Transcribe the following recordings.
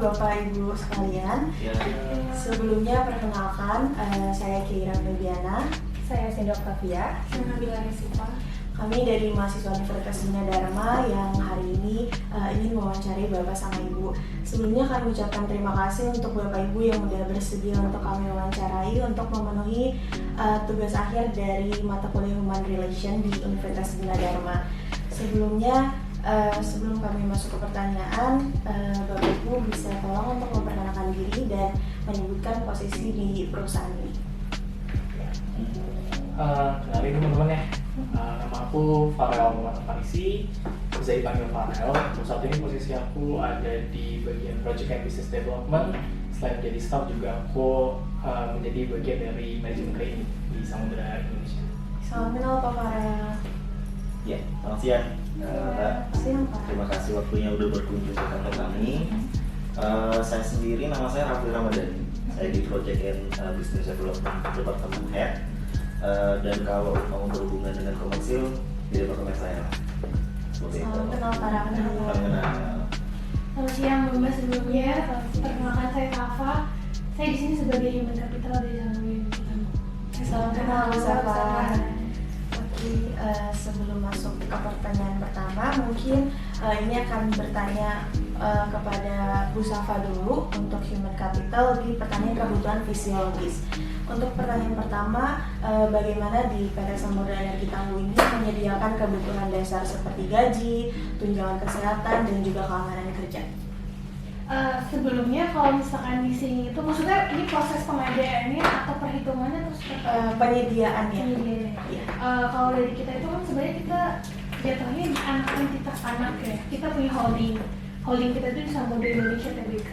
Bapak Ibu sekalian. Sebelumnya perkenalkan, saya Kira Febiana. Saya Sinda Octavia. Saya Nabila Resipa. Kami dari mahasiswa Universitas Gunadarma yang hari ini ingin mewawancari Bapak sama Ibu. Sebelumnya kami ucapkan terima kasih untuk Bapak Ibu yang sudah bersedia untuk kami wawancarai untuk memenuhi tugas akhir dari mata kuliah Human Relation di Universitas Gunadarma. Sebelum kami masuk ke pertanyaan, Bapak Ibu bisa tolong untuk memperkenalkan diri dan menyebutkan posisi di perusahaan ini. Kenalin teman-teman ya, nama aku Farel Muhammad Farisi, bisa dipanggil Farel. Untuk saat ini posisi aku ada di bagian Project and Business Development. Selain menjadi staff juga aku menjadi bagian dari manajemen training di Samudera Indonesia. Salam kenal Pak Farel. Ya, selamat siang. Siang Pak. Terima kasih waktunya udah berkunjung ke kantor kami. Saya sendiri, nama saya Raffi Ramadhani. Saya di Project and Business Development Department Head. Dan kalau mau berhubungan dengan komersil di departemen saya. Salam kenal Pak Raffi. Selamat siang Mbak, sebelumnya perkenalkan saya Kafa. Saya di sini sebagai Human Capital dari Samudera. Salam kenal Bu Safa. Oke, sebelum masuk ke pertanyaan pertama, mungkin ini akan bertanya kepada Bu Safa dulu untuk Human Capital di pertanyaan kebutuhan fisiologis. Untuk pertanyaan pertama, bagaimana di PT Samudera Energi Tangguh ini menyediakan kebutuhan dasar seperti gaji, tunjangan kesehatan, dan juga keamanan kerja? Sebelumnya kalau misalkan di sini itu maksudnya ini proses pengadaannya atau perhitungannya atau seperti Penyediaannya. Penyediaannya. Kalau dari kita itu kan sebenarnya kita jatuhnya di anak entitas anak ya. Kita punya holding kita itu di Samudera Indonesia Tbk.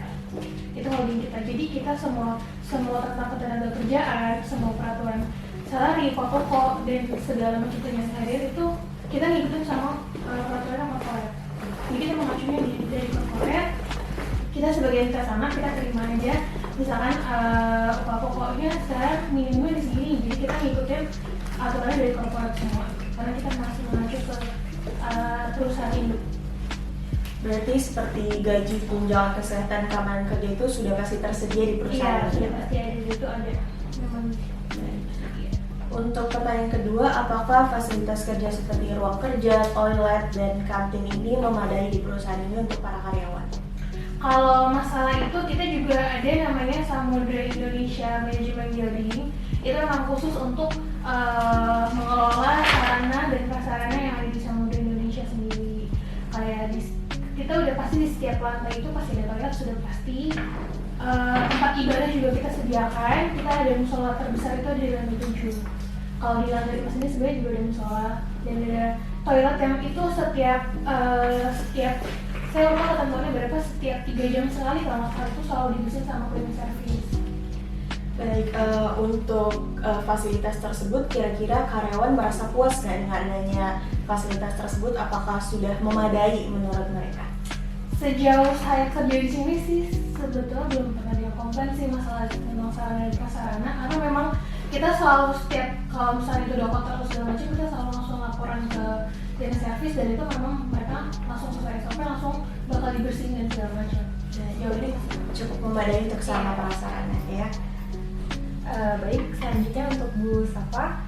Itu holding kita. Jadi kita semua tentang ketenaga kerjaan, semua peraturan salary, pokok dan segala macam sehari itu kita ngikutin sama peraturan korporat. Jadi kita mengacunya dari korporat. Kita sebagai entitas anak kita terima aja. Misalkan upah pokoknya sekarang minimumnya di sini. Jadi kita ngikutin aturannya dari korporat semua. Karena kita masih mengacu ke perusahaan induk. Berarti seperti gaji, tunjangan kesehatan, keamanan kerja itu sudah pasti tersedia di perusahaan? Iya, sudah pasti ada di situ ada. Memang. Untuk pertanyaan kedua, apakah fasilitas kerja seperti ruang kerja, toilet, dan kantin ini memadai di perusahaan ini untuk para karyawan? Kalau masalah itu kita juga ada namanya Samudera Indonesia Management Building. Itu memang khusus untuk mengelola sarana dan prasarana yang ada di Samudera Indonesia sendiri. Kayak kita udah pasti di setiap lantai itu pasti ada toilet, sudah pasti. Tempat ibadah juga kita sediakan. Kita ada musola terbesar itu ada di lantai 7. Kalau di lantai 5 sendiri sebenarnya juga ada musola dan ada toilet yang itu setiap saya lupa ketentuannya berapa, setiap 3 jam sekali kalau nggak salah itu selalu dibersihin sama cleaning service. Baik, untuk fasilitas tersebut kira-kira karyawan merasa puas nggak dengan adanya fasilitas tersebut? Apakah sudah memadai menurut mereka? Sejauh saya kerja di sini sih sebetulnya belum pernah ada komplain sih masalah tentang sarana dan prasarana, karena memang kita selalu setiap kalau misalnya itu udah kotor atau segala macam kita selalu langsung laporan ke cleaning service dan itu memang mereka langsung sesuai SOP langsung bakal dibersihin dan segala macam. Nah, jauh ini cukup memadai untuk sarana prasarana ya. Baik, selanjutnya untuk Bu Safa,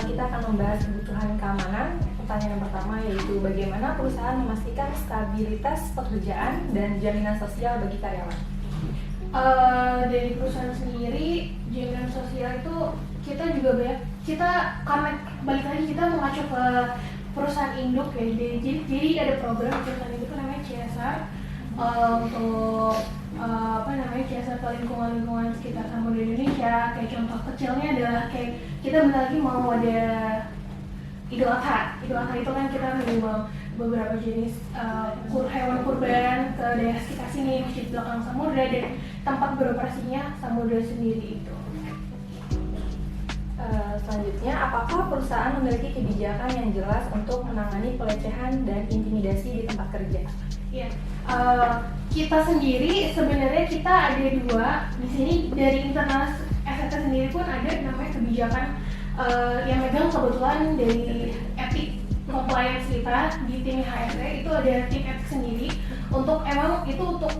kita akan membahas kebutuhan keamanan. Pertanyaan yang pertama yaitu bagaimana perusahaan memastikan stabilitas pekerjaan dan jaminan sosial bagi karyawan? Dari perusahaan sendiri, jaminan sosial itu kita juga banyak, karena balik lagi kita mengacu ke perusahaan induk ya, jadi ada program perusahaan induk namanya CSR untuk CSR ke lingkungan sekitar Samudera Indonesia. Kayak contoh kecilnya adalah kayak kita bentar lagi mau ada Idul Adha itu kan kita menyumbang beberapa jenis hewan kurban ke daerah sekitar sini, masjid belakang Samudera dan tempat beroperasinya Samudera sendiri itu. Selanjutnya, apakah perusahaan memiliki kebijakan yang jelas untuk menangani pelecehan dan intimidasi di tempat kerja? Ya, kita sendiri sebenarnya kita ada 2 di sini. Dari internal SRT sendiri pun ada namanya kebijakan yang megang kebetulan dari etik compliance kita di tim HRD itu ada tim etik sendiri untuk emang itu untuk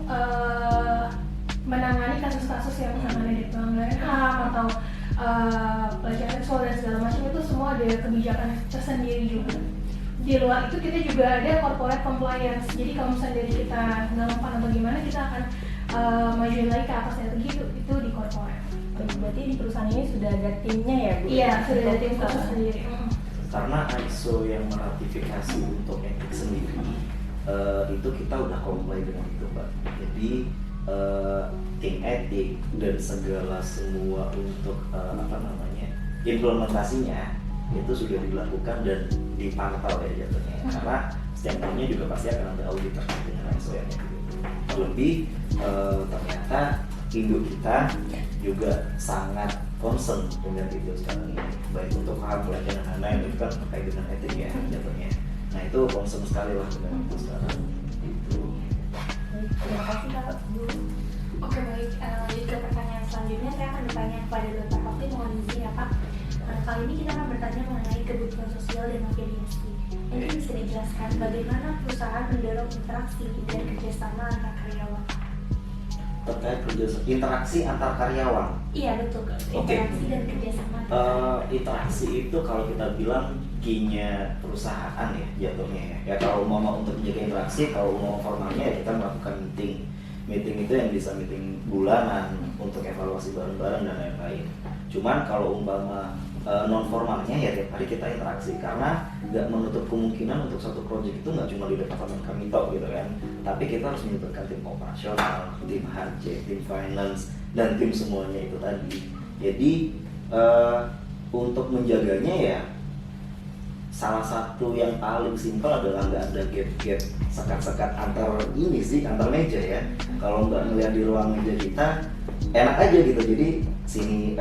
menangani kasus-kasus yang misalnya ada pelanggaran HAM atau pelecehan seksual dan segala macam, itu semua ada kebijakan tersendiri juga. Di luar itu kita juga ada corporate compliance. Jadi kalau misalnya dari kita nggak mempan atau gimana, kita akan majuin lagi ke atas strategi itu di corporate. Berarti di perusahaan ini sudah ada timnya ya, Bu? Iya, sudah ada tim khusus sendiri. Karena ISO yang meratifikasi untuk etik sendiri itu kita udah comply dengan itu, Pak. Jadi tim etik dan segala semua untuk implementasinya itu sudah dilakukan dan dipantau ya jatuhnya. Karena setiap tahunnya juga pasti akan ada audit terkait dengan ISO yang itu. Terlebih ternyata induk kita juga sangat concern dengan itu sekarang ini, baik untuk hal pelecehan dan lain-lain itu kan terkait dengan etik ya jatuhnya. Nah itu concern sekali lah dengan itu sekarang. Itu. Terima kasih Kak, Bu. Oke baik, lanjut ke pertanyaan selanjutnya. Saya akan bertanya kepada Dr. Hoki, mohon izin ya Pak. Kali ini kita akan bertanya mengenai kebutuhan sosial dan afiliasi. Mungkin bisa dijelaskan bagaimana perusahaan mendorong interaksi dan kerjasama antar karyawan? Terkait interaksi antar karyawan. Iya betul, interaksi dan kerjasama. Interaksi itu kalau kita bilang key-nya perusahaan ya jatuhnya ya. Ya kalau mau untuk menjaga interaksi, kalau mau formalnya ya kita melakukan meeting. Meeting itu yang bisa meeting bulanan untuk evaluasi bareng-bareng dan lain-lain. Cuman kalau umpama non formalnya ya tiap hari kita interaksi, karena nggak menutup kemungkinan untuk satu proyek itu nggak cuma di departemen kami tok gitu kan, tapi kita harus menyebutkan tim operasional, tim HC, tim finance dan tim semuanya itu tadi. Jadi untuk menjaganya ya salah satu yang paling simpel adalah nggak ada gap-gap sekat-sekat antar ini sih, antar meja ya. Kalau nggak ngeliat di ruang meja kita enak aja gitu, jadi sini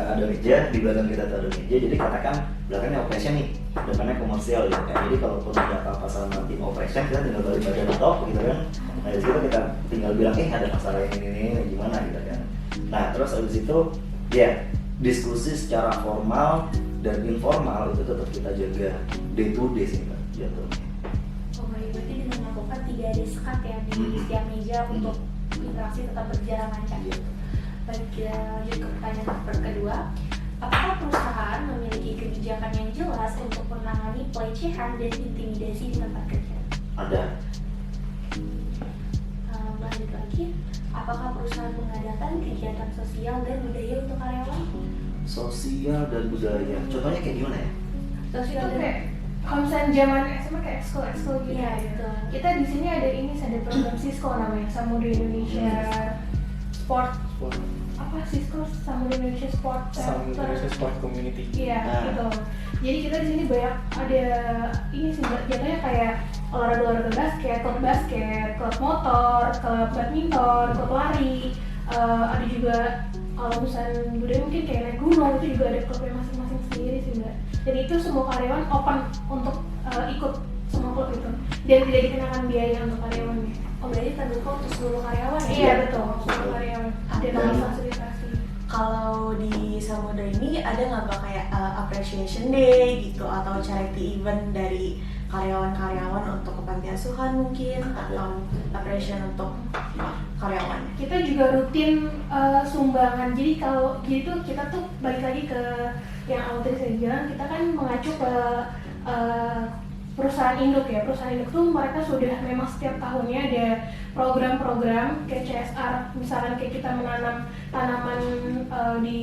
ada meja, di belakang kita tuh ada meja, jadi katakan belakangnya operation nih, depannya komersial gitu kan. Jadi kalau pun ada apa-apa sama tim operation, kita tinggal balik bagian top gitu kan. Nah di situ kita tinggal bilang ada masalah yang ini gimana gitu kan. Nah terus abis itu ya diskusi secara formal dan informal itu tetap kita jaga day to day sih Pak jatuhnya. Oh baik, berarti dengan melakukan 3 ada sekat ya di setiap meja untuk interaksi tetap berjalan lancar. Baik, kita lanjut ke pertanyaan kedua. Apakah perusahaan memiliki kebijakan yang jelas untuk menangani pelecehan dan intimidasi di tempat kerja? Ada. Lanjut lagi, apakah perusahaan mengadakan kegiatan sosial dan budaya untuk karyawan? Sosial dan budaya, contohnya kayak gimana ya? Sosial Itu dan kayak kalau misalnya zaman SMA kayak ekskul gitu Iya, ya. betul. Kita di sini ada program Cisco namanya, Samudra Indonesia Sport. Apa Cisco Samudra Indonesia Sport Sama Center. Indonesia Sport Community. Iya, Nah. gitu. Jadi kita di sini banyak ada ini sih jatuhnya kayak olahraga basket, klub motor, klub badminton, klub lari. Ada juga kalau misalnya budaya mungkin kayak naik gunung, itu juga ada klubnya masing-masing sendiri sih Mbak. Dan itu semua karyawan open untuk ikut semua klub itu dan tidak dikenakan biaya untuk karyawannya. Oh berarti terbuka untuk seluruh karyawan ya? Iya betul, semua karyawan ada Dan- fasilitasi. Kalau di Samudra ini ada nggak Pak kayak appreciation day gitu atau charity event dari karyawan-karyawan untuk kepantiasuhan mungkin atau appreciation untuk karyawan? Kita juga rutin sumbangan. Jadi kalau gitu kita tuh balik lagi ke yang awal tadi saya bilang, kita kan mengacu ke perusahaan induk ya. Perusahaan induk tuh mereka sudah memang setiap tahunnya ada program-program kayak CSR, misalkan kayak kita menanam tanaman di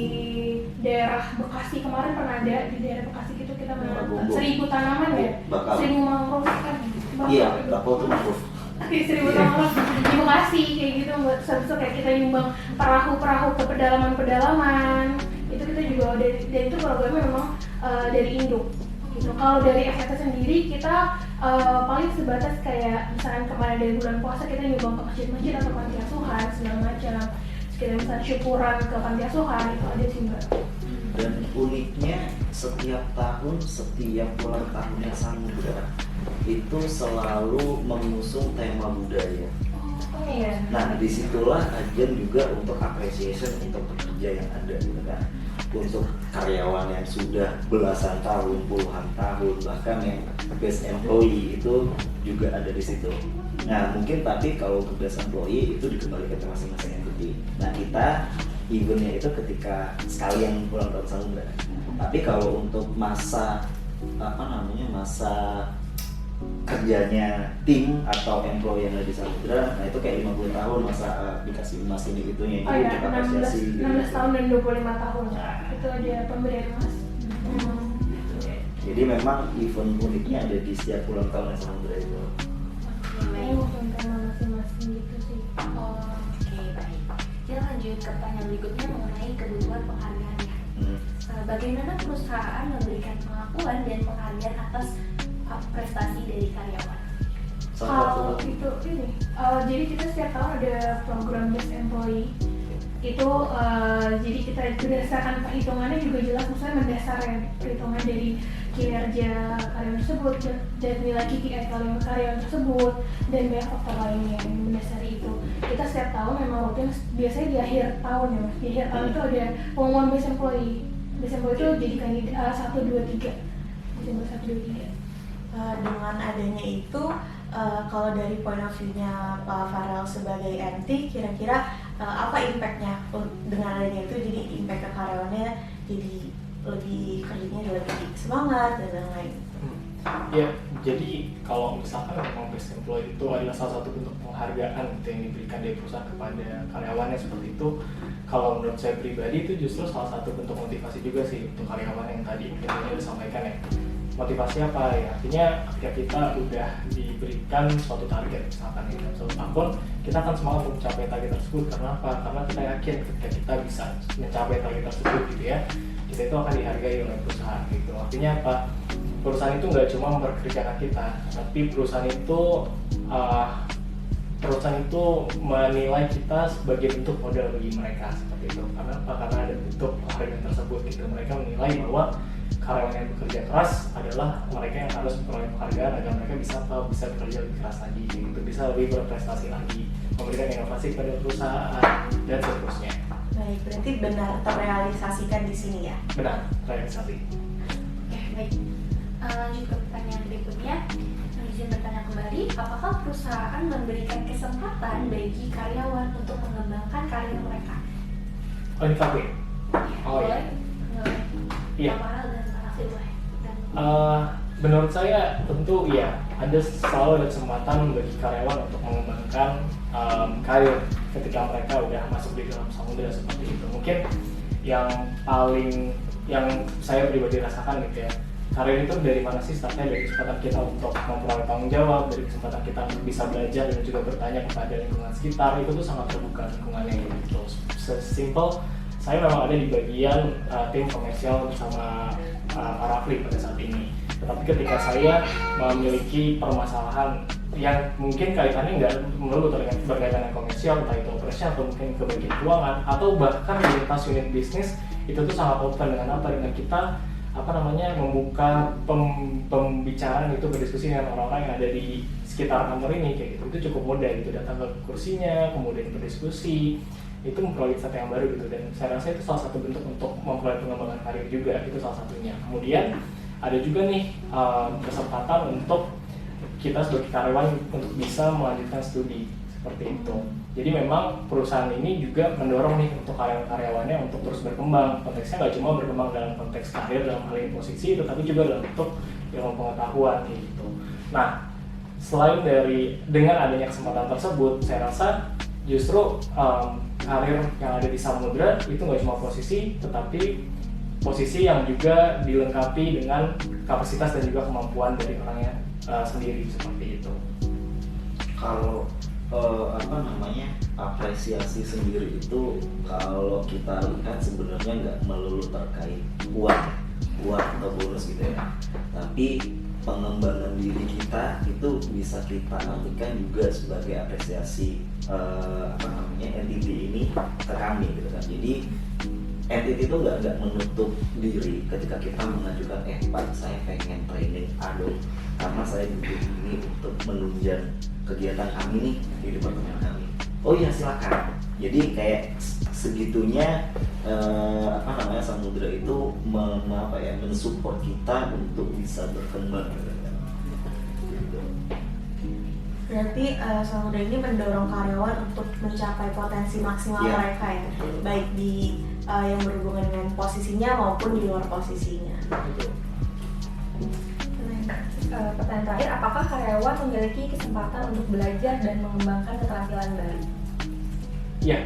daerah Bekasi kemarin pernah ada di daerah Bekasi gitu kita menanam Bumbu. 1000 tanaman ya, Bakal. 1000 mangrove kan. Iya, bakal tuh mangrove. 1000 mangrove di Bekasi kayak gitu, buat satu kayak kita nyumbang perahu-perahu ke pedalaman-pedalaman. Itu kita juga dan itu programnya memang dari induk. Gitu. Kalau dari FHT sendiri kita paling sebatas kayak misalkan kemarin dari bulan puasa kita nyumbang ke masjid-masjid atau panti asuhan segala macam. Kita misalnya syukuran ke panti asuhan itu ada sih Mbak. Dan uniknya setiap tahun, setiap ulang tahunnya Samudra itu selalu mengusung tema budaya. Oh iya. Nah disitulah ajang juga untuk appreciation untuk pekerja yang ada gitu kan, untuk karyawan yang sudah belasan tahun, puluhan tahun, bahkan yang best employee itu juga ada di situ. Nah mungkin tapi kalau untuk best employee itu dikembalikan ke masing-masing entitas nanti. Nah kita eventnya itu ketika sekalian pulang tahun Samudra. Tapi kalau untuk masa masa kerjanya tim atau employee yang ada di Samudra, nah itu kayak 50 tahun masa dikasih emas ini itunya Oh itu ya, kita apresiasi 16 tahun dan 25 tahun. Itu ada pemberian emas. Jadi memang event uniknya ada di setiap ulang tahun Samudra itu. Oh, tema masing-masing gitu sih. Oke, baik. Kita lanjut ke pertanyaan berikutnya mengenai kebutuhan penghargaan ya. Bagaimana perusahaan memberikan pengakuan dan penghargaan atas prestasi dari karyawan? Kalau itu ini, jadi kita setiap tahun ada program Best Employee. Itu jadi kita berdasarkan perhitungannya juga jelas, maksudnya mendasar ya, perhitungan dari kinerja karyawan tersebut dan nilai KPI karyawan tersebut dan banyak faktor lainnya yang mendasari itu. Kita setiap tahun memang rutin, biasanya di akhir tahun ya mas, di akhir tahun itu ada pengumuman Best Employee. Best Employee itu jadi kandidat 1, 2, 3 Desember 1, 2, 3. Dengan adanya itu, kalau dari point of view-nya Pak Farel sebagai MT, kira-kira apa impact-nya dengan adanya itu? Jadi impact ke karyawannya jadi lebih kerjanya lebih semangat dan lain-lain. Ya, jadi kalau misalkan memang Best Employee itu adalah salah satu bentuk penghargaan gitu yang diberikan dari perusahaan kepada karyawannya seperti itu. Kalau menurut saya pribadi itu justru salah satu bentuk motivasi juga sih untuk karyawan yang tadi intinya disampaikan ya. Motivasi apa ya? Artinya ketika kita udah diberikan suatu target misalkan ya, suatu tahun, kita akan semangat untuk mencapai target tersebut. Karena apa? Karena kita yakin ketika kita bisa mencapai target tersebut gitu ya, kita itu akan dihargai oleh perusahaan gitu. Artinya apa? Perusahaan itu nggak cuma memperkerjakan kita, tapi perusahaan itu menilai kita sebagai bentuk modal bagi mereka seperti itu. Karena apa? Karena ada bentuk penghargaan tersebut gitu. Mereka menilai bahwa karyawan yang bekerja keras adalah mereka yang harus memperoleh penghargaan agar mereka bisa bekerja lebih keras lagi, gitu, bisa lebih berprestasi lagi, memberikan inovasi kepada perusahaan dan seterusnya. Baik, berarti benar terrealisasikan di sini ya? Benar, terrealisasi. Oke, baik. Lanjut ke pertanyaan berikutnya. Izin bertanya kembali, apakah perusahaan memberikan kesempatan bagi karyawan untuk mengembangkan karir mereka? Oh ini Fakir? Oh iya. Iya. Menurut saya tentu ya ada selalu ada kesempatan bagi karyawan untuk mengembangkan karir ketika mereka udah masuk di dalam Samudra seperti itu. Mungkin yang saya pribadi rasakan gitu ya, karir itu dari mana sih? Startnya dari kesempatan kita untuk memperoleh tanggung jawab, dari kesempatan kita untuk bisa belajar dan juga bertanya kepada lingkungan sekitar. Itu tuh sangat terbuka lingkungannya gitu. Sesimpel saya memang ada di bagian tim komersial bersama Pak Rafli pada saat ini. Tetapi ketika saya memiliki permasalahan yang mungkin kaitannya nggak melulu berkaitan dengan komersial, entah itu operasi atau mungkin ke bagian keuangan atau bahkan di lintas unit bisnis, itu tuh sangat open dengan kita membuka pembicaraan itu, berdiskusi dengan orang-orang yang ada di sekitar kantor ini kayak gitu. Itu cukup mudah gitu, datang ke kursinya kemudian berdiskusi, itu memperoleh sesuatu yang baru gitu. Dan saya rasa itu salah satu bentuk untuk memperoleh pengembangan karir juga, itu salah satunya. Kemudian ada juga nih kesempatan untuk kita sebagai karyawan untuk bisa melanjutkan studi seperti itu. Jadi memang perusahaan ini juga mendorong nih untuk karyawan-karyawannya untuk terus berkembang. Konteksnya nggak cuma berkembang dalam konteks karir, dalam hal ini posisi, tetapi juga dalam bentuk ilmu pengetahuan gitu. Nah, selain dengan adanya kesempatan tersebut, saya rasa justru karir yang ada di Samudra itu nggak cuma posisi, tetapi posisi yang juga dilengkapi dengan kapasitas dan juga kemampuan dari orangnya sendiri seperti itu. Kalau apresiasi sendiri itu kalau kita lihat sebenarnya nggak melulu terkait uang atau bonus gitu ya, tapi pengembangan diri kita itu bisa kita artikan juga sebagai apresiasi entity ini ke kami gitu kan. Jadi entity itu nggak menutup diri ketika kita mengajukan Pak saya pengen training Adobe karena saya butuh ini untuk menunjang kegiatan kami nih di departemen kami. Oh iya silakan. Jadi kayak segitunya Samudra itu mensupport kita untuk bisa berkembang gitu. Berarti Samudra ini mendorong karyawan untuk mencapai potensi maksimal Iya. mereka ya, baik di yang berhubungan dengan posisinya maupun di luar posisinya. Betul. Pertanyaan terakhir, apakah karyawan memiliki kesempatan untuk belajar dan mengembangkan keterampilan baru? Ya,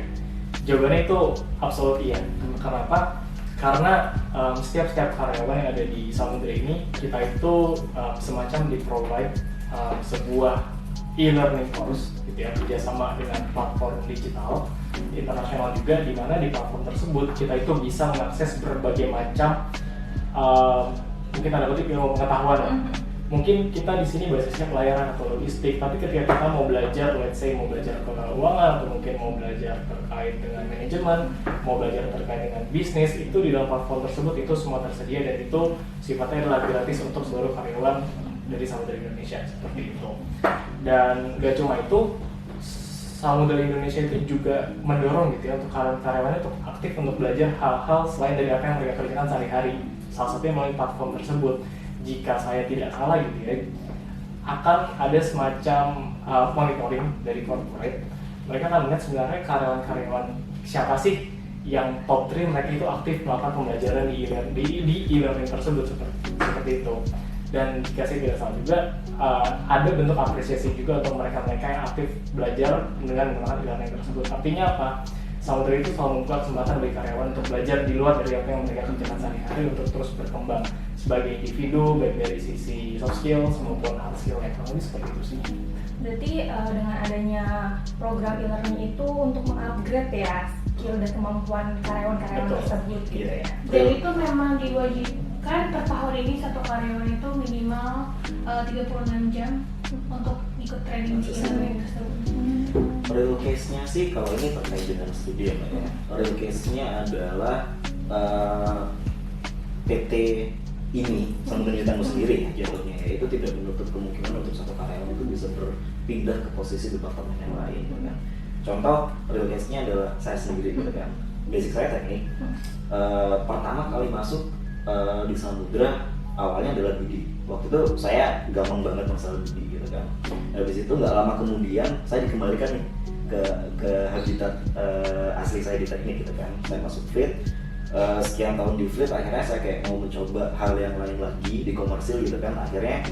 jawabannya itu absolut iya. Kenapa? Karena setiap karyawan yang ada di Samudra ini, kita itu semacam di-provide sebuah e-learning course gitu ya, kerjasama dengan platform digital internasional juga, di mana di platform tersebut kita itu bisa mengakses berbagai macam mungkin tanda kutip ilmu pengetahuan ya. Mungkin kita di sini basisnya pelayaran atau logistik, tapi ketika kita mau belajar, let's say mau belajar keuangan atau mungkin mau belajar terkait dengan manajemen, mau belajar terkait dengan bisnis, itu di dalam platform tersebut itu semua tersedia, dan itu sifatnya adalah gratis untuk seluruh karyawan dari Samudra Indonesia, seperti itu. Dan gak cuma itu, Samudra Indonesia itu juga mendorong gitu ya untuk karyawannya untuk aktif untuk belajar hal-hal selain dari apa yang mereka kerjakan sehari-hari. Salah satunya melalui platform tersebut. Jika saya tidak salah gitu ya, akan ada semacam monitoring dari corporate. Mereka akan melihat sebenarnya karyawan-karyawan siapa sih yang top 3 mereka itu aktif melakukan pembelajaran di e-learning tersebut, seperti itu. Dan jika saya tidak salah juga ada bentuk apresiasi juga untuk mereka yang aktif belajar dengan menggunakan e-learning tersebut. Artinya apa? Samudra itu selalu membuka kesempatan bagi karyawan untuk belajar di luar dari apa yang mereka kerjakan sehari-hari untuk terus berkembang sebagai individu, baik dari sisi soft skills maupun hard skill ekonomi, seperti itu sih. Berarti dengan adanya program e-learning itu untuk mengupgrade ya skill dan kemampuan karyawan-karyawan Betul. tersebut gitu ya. Dan itu memang diwajibkan per tahun ini satu karyawan itu minimal 36 jam untuk ikut training di e-learning tersebut. Real case-nya sih kalau ini terkait dengan studi ya Mbak ya. Real case-nya adalah PT ini Samudra Tangguh sendiri ya jatuhnya ya, itu tidak menutup kemungkinan untuk satu karyawan itu bisa berpindah ke posisi departemen yang lain gitu kan. Contoh real case-nya adalah saya sendiri gitu kan. Basic saya teknik. Pertama kali masuk di Samudra awalnya adalah BD. Waktu itu saya gampang banget masalah BD gitu kan. Habis itu nggak lama kemudian saya dikembalikan nih ke habitat asli saya di teknik gitu kan. Saya masuk Fleet, sekian tahun di Fleet, akhirnya saya kayak mau mencoba hal yang lain lagi di komersil gitu kan. Akhirnya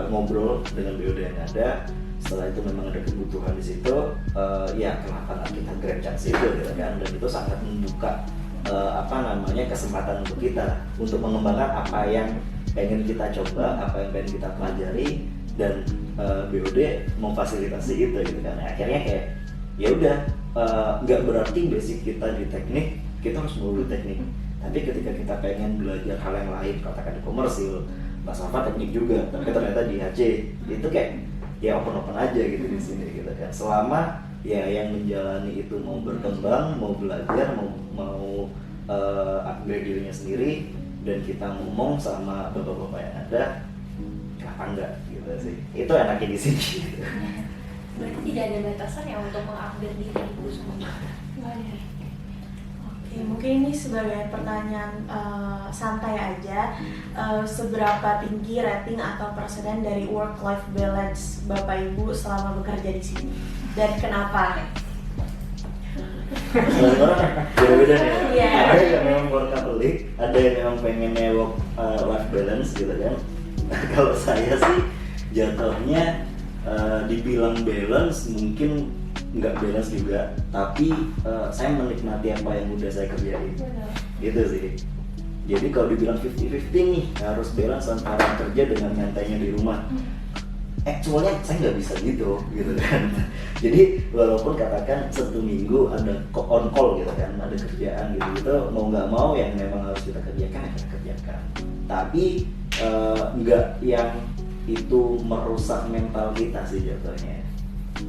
ngobrol dengan BOD yang ada. Setelah itu memang ada kebutuhan di situ, ya kenapa nggak kita grab chance itu gitu kan. Dan itu sangat membuka kesempatan untuk kita untuk mengembangkan apa yang pengen kita coba, apa yang pengen kita pelajari, dan BOD memfasilitasi itu gitu kan. Akhirnya kayak ya udah, nggak berarti basic kita di teknik kita harus melulu teknik, tapi ketika kita pengen belajar hal yang lain, katakan di komersil, Mbak Safa teknik juga, tapi ternyata di HC itu kayak ya open aja gitu di sini gitu kan. Selama ya yang menjalani itu mau berkembang, mau belajar, mau upgrade dirinya sendiri, dan kita ngomong sama bapak-bapak yang ada, kenapa enggak gitu sih. Itu enaknya di sini gitu. Berarti tidak ada batasan ya untuk mengupgrade diri itu semua. Oke, mungkin ini sebagai pertanyaan santai aja, seberapa tinggi rating atau perseden dari work-life balance Bapak Ibu selama bekerja di sini, dan kenapa? Orang beda-beda nih. Iya. Ada yang memang workaholic, ada yang memang pengennya work life balance gitu kan. Kalau saya sih jatuhnya dibilang balance mungkin nggak balance juga, tapi saya menikmati apa yang udah saya kerjain gitu sih. Jadi kalau dibilang 50-50 nih, harus balance antara kerja dengan nyantainya di rumah. Actualnya saya nggak bisa gitu kan. Jadi walaupun katakan satu minggu ada on call gitu kan, ada kerjaan gitu, mau nggak mau yang memang harus kita kerjakan ya kita kerjakan. Tapi nggak yang itu merusak mental kita sih jatuhnya.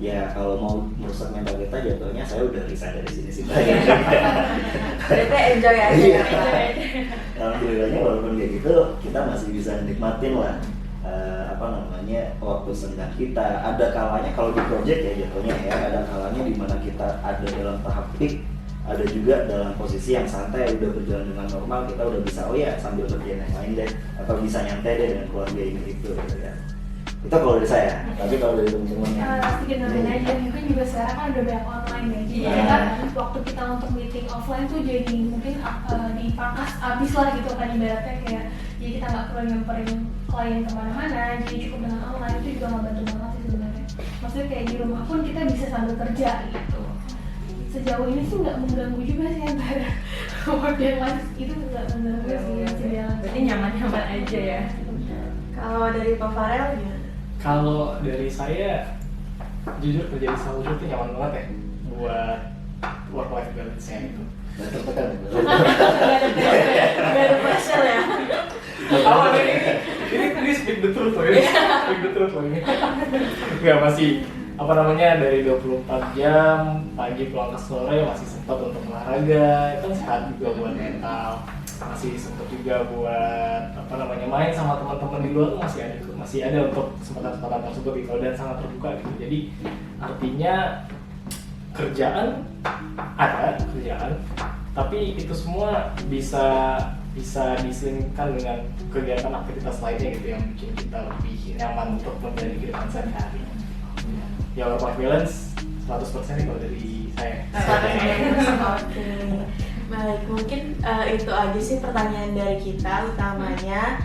Ya kalau mau merusak mental kita jatuhnya saya udah resign dari sini sih. Berarti enjoy aja. Iya. Alhamdulillahnya walaupun kayak gitu kita masih bisa nikmatin lah waktu senggang kita. Ada kalanya kalau di project ya jatuhnya ya, ada kalanya di mana kita ada dalam tahap peak, ada juga dalam posisi yang santai, udah berjalan dengan normal, kita udah bisa sambil kerjain yang lain deh, atau bisa nyantai deh dengan keluarga ini itu gitu kan. Itu kalau dari saya. Tapi kalau dari teman-teman Sedikit nambahin aja, mungkin juga sekarang kan udah banyak online ya. Jadi Iya. kan waktu kita untuk meeting offline tuh jadi mungkin dipangkas abis lah gitu kan ibaratnya kayak jadi kita nggak perlu nyamperin klien kemana-mana, jadi cukup dengan online itu juga ngebantu banget sih sebenarnya. Maksudnya kayak di rumah pun kita bisa sambil kerja gitu. Sejauh ini sih nggak mengganggu juga sih antara work and life itu nggak mengganggu sih masih jalan. Berarti nyaman-nyaman aja ya. Kalau dari Pak Farel gimana? Kalau dari saya, jujur kerja di salah satu itu nyaman banget ya buat work life balance-nya itu. dan tertekan. Gak ada pressure ya? Apa nih ini speak the truth loh ya, speak the truth loh ini. Nggak, masih apa namanya dari 24 jam pagi pulang ke sore masih sempat untuk olahraga, itu kan sehat juga buat mental, masih sempat juga buat apa namanya main sama teman-teman di luar tuh masih ada untuk kesempatan-kesempatan tersebut gitu dan sangat terbuka gitu. Jadi artinya kerjaan ada kerjaan, tapi itu semua bisa diselingkan dengan kegiatan aktivitas lainnya gitu yang bikin kita lebih nyaman untuk menjalani kehidupan sehari-hari. Ya work life balance 100% nih kalau dari saya. Oke. Baik, mungkin itu aja sih pertanyaan dari kita utamanya.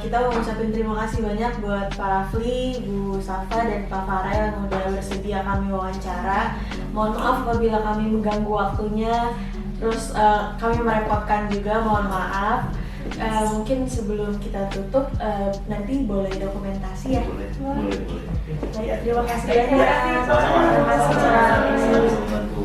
Kita mau ngucapin terima kasih banyak buat Pak Rafli, Bu Safa, dan Pak Farel yang udah bersedia kami wawancara. Mohon maaf apabila kami mengganggu waktunya, terus kami merepotkan juga, mohon maaf. Mungkin sebelum kita tutup, nanti boleh dokumentasi ya. Boleh. Baik, terima kasih banyak. Sama-sama. Terima kasih. Sama-sama.